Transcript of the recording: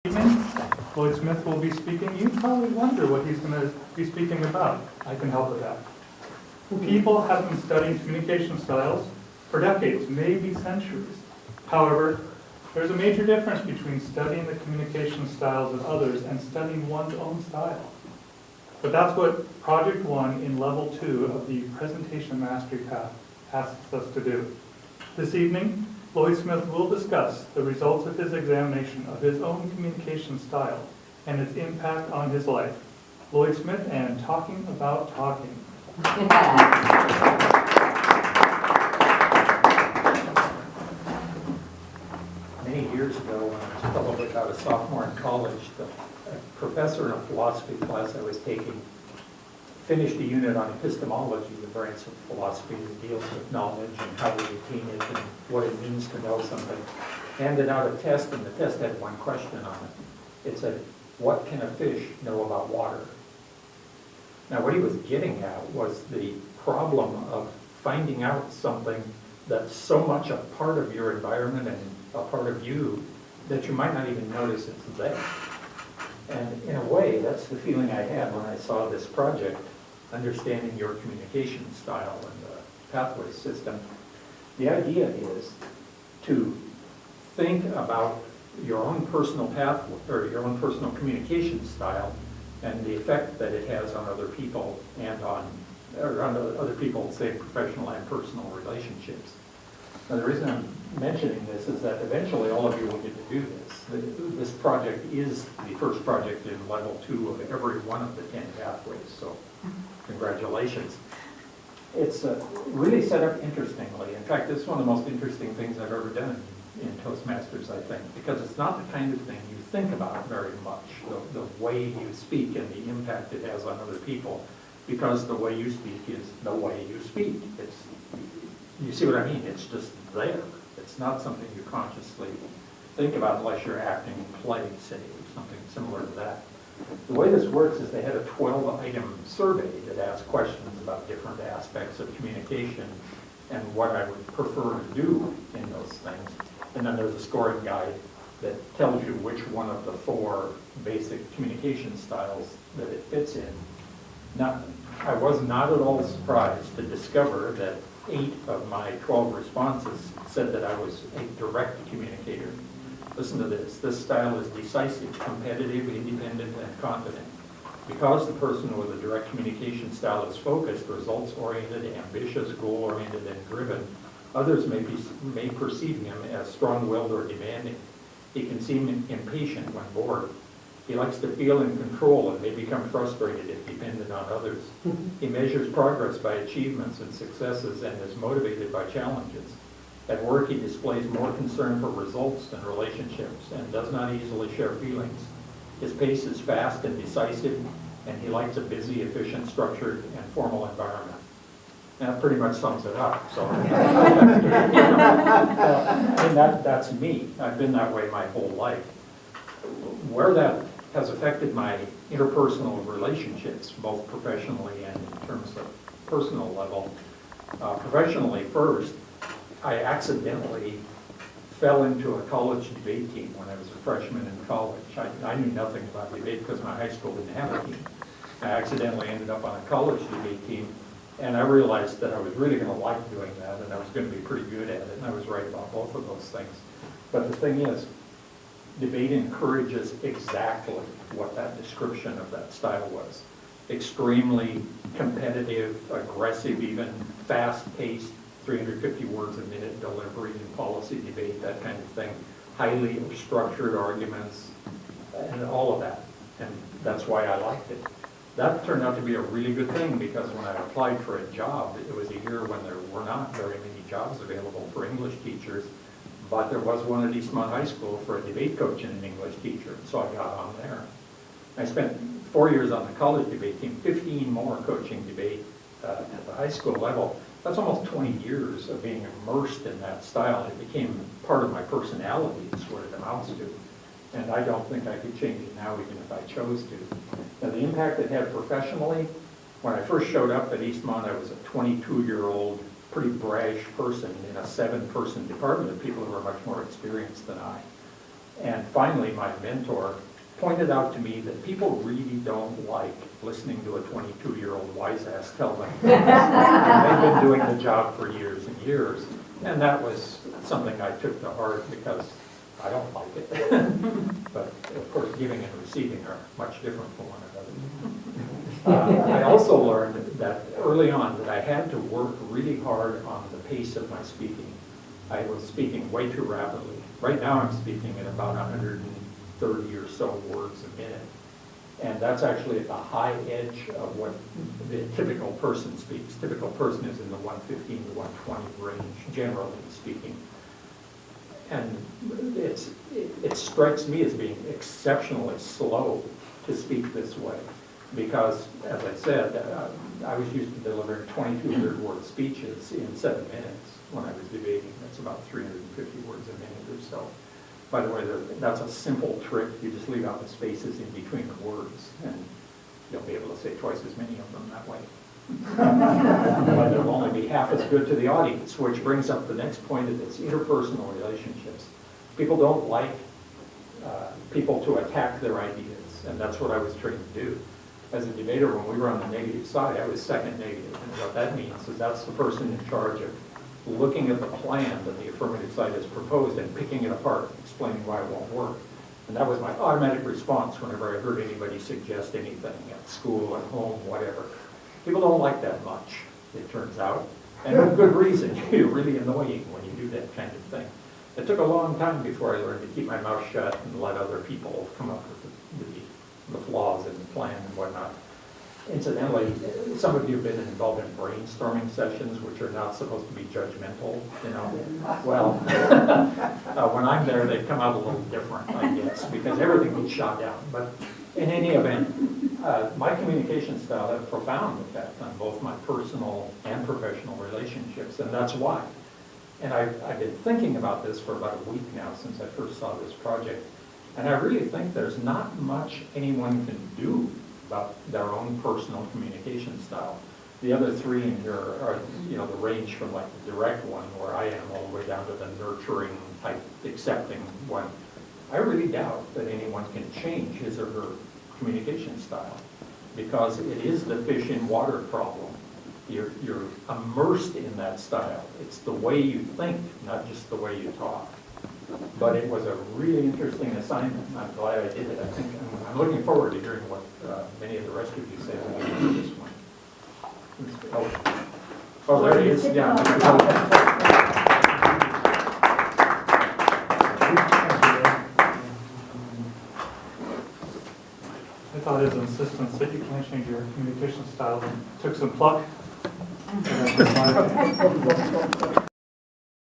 Evening. Lloyd Smith will be speaking. You probably wonder what he's going to be speaking about. I can help with that. People have been studying communication styles for decades, maybe centuries. However, there's a major difference between studying the communication styles of others and studying one's own style. But that's what Project 1 in Level 2 of the Presentation Mastery Path asks us to do. This evening, Lloyd Smith will discuss the results of his examination of his own communication style and its impact on his life. Lloyd Smith and Talking About Talking. Many years ago, when I was probably about a sophomore in college, the professor in a philosophy class I was taking finished a unit on epistemology, the branch of philosophy that deals with knowledge and how we attain it and what it means to know something. Handed out a test, and the test had one question on it. It said, "What can a fish know about water?" Now, what he was getting at was the problem of finding out something that's so much a part of your environment and a part of you that you might not even notice it's there. And in a way, that's the feeling I had when I saw this project, Understanding Your Communication Style and the Pathway System. The idea is to think about your own personal path or your own personal communication style and the effect that it has on other people and on other people, say, professional and personal relationships. Now, the reason I'm mentioning this is that eventually all of you will get to do this. This project is the first project in Level 2 of every one of the 10 pathways, so congratulations. It's really set up interestingly. In fact, this is one of the most interesting things I've ever done in Toastmasters, I think, because it's not the kind of thing you think about very much, the way you speak and the impact it has on other people, because the way you speak is the way you speak. You see what I mean? It's just there. It's not something you consciously think about unless you're acting in play, say, or something similar to that. The way this works is they had a 12-item survey that asked questions about different aspects of communication and what I would prefer to do in those things. And then there's a scoring guide that tells you which one of the 4 basic communication styles that it fits in. Now, I was not at all surprised to discover that 8 of my 12 responses said that I was a direct communicator. Listen to this. This style is decisive, competitive, independent, and confident. Because the person with a direct communication style is focused, results-oriented, ambitious, goal-oriented, and driven, others may perceive him as strong-willed or demanding. He can seem impatient when bored. He likes to feel in control and may become frustrated if dependent on others. He measures progress by achievements and successes and is motivated by challenges. At work, he displays more concern for results than relationships and does not easily share feelings. His pace is fast and decisive, and he likes a busy, efficient, structured, and formal environment. That pretty much sums it up. So, that's me. I've been that way my whole life. Where that has affected my interpersonal relationships, both professionally and in terms of personal level. Professionally first, I accidentally fell into a college debate team when I was a freshman in college. I knew nothing about debate because my high school didn't have a team. I accidentally ended up on a college debate team, and I realized that I was really going to like doing that, and I was going to be pretty good at it, and I was right about both of those things. But the thing is, debate encourages exactly what that description of that style was. Extremely competitive, aggressive, even fast-paced, 350 words a minute delivery in policy debate, that kind of thing. Highly structured arguments, and all of that. And that's why I liked it. That turned out to be a really good thing because when I applied for a job, it was a year when there were not very many jobs available for English teachers. But there was one at Eastmont High School for a debate coach and an English teacher, so I got on there. I spent 4 years on the college debate team, 15 more coaching debate at the high school level. That's almost 20 years of being immersed in that style. It became part of my personality, is what it amounts to. And I don't think I could change it now, even if I chose to. Now, the impact it had professionally, when I first showed up at Eastmont, I was a 22-year-old pretty brash person in a 7-person department of people who were much more experienced than I. And finally, my mentor pointed out to me that people really don't like listening to a 22-year-old wise ass tell them. And they've been doing the job for years and years. And that was something I took to heart because I don't like it. But of course, giving and receiving are much different from one another. I also learned that early on that I had to work really hard on the pace of my speaking. I was speaking way too rapidly. Right now I'm speaking at about 130 or so words a minute. And that's actually at the high edge of what the typical person speaks. Typical person is in the 115 to 120 range, generally speaking. And it strikes me as being exceptionally slow to speak this way. Because, as I said, I was used to delivering 2,200 word speeches in 7 minutes when I was debating. That's about 350 words a minute or so. By the way, that's a simple trick. You just leave out the spaces in between the words, and you'll be able to say twice as many of them that way. But they'll only be half as good to the audience, which brings up the next point of this, interpersonal relationships. People don't like people to attack their ideas, and that's what I was trained to do. As a debater, when we were on the negative side, I was second negative, and what that means is that's the person in charge of looking at the plan that the affirmative side has proposed and picking it apart, explaining why it won't work. And that was my automatic response whenever I heard anybody suggest anything at school, at home, whatever. People don't like that much, it turns out. And with good reason. You're really annoying when you do that kind of thing. It took a long time before I learned to keep my mouth shut and let other people come up with the flaws in the plan and whatnot. Incidentally, some of you have been involved in brainstorming sessions, which are not supposed to be judgmental, you know. Well, when I'm there, they come out a little different, I guess, because everything gets shot down. But in any event, my communication style had a profound effect on both my personal and professional relationships, and that's why. And I've been thinking about this for about a week now since I first saw this project, and I really think there's not much anyone can do about their own personal communication style. The other three in here are, you know, the range from like the direct one where I am all the way down to the nurturing type, accepting one. I really doubt that anyone can change his or her communication style because it is the fish in water problem. You're immersed in that style. It's the way you think, not just the way you talk. But it was a really interesting assignment. I'm glad I did it. I think I'm looking forward to hearing what many of the rest of you say when you do this one. Oh, there he is. Yeah. I thought his insistence that you can't change your communication style took some pluck.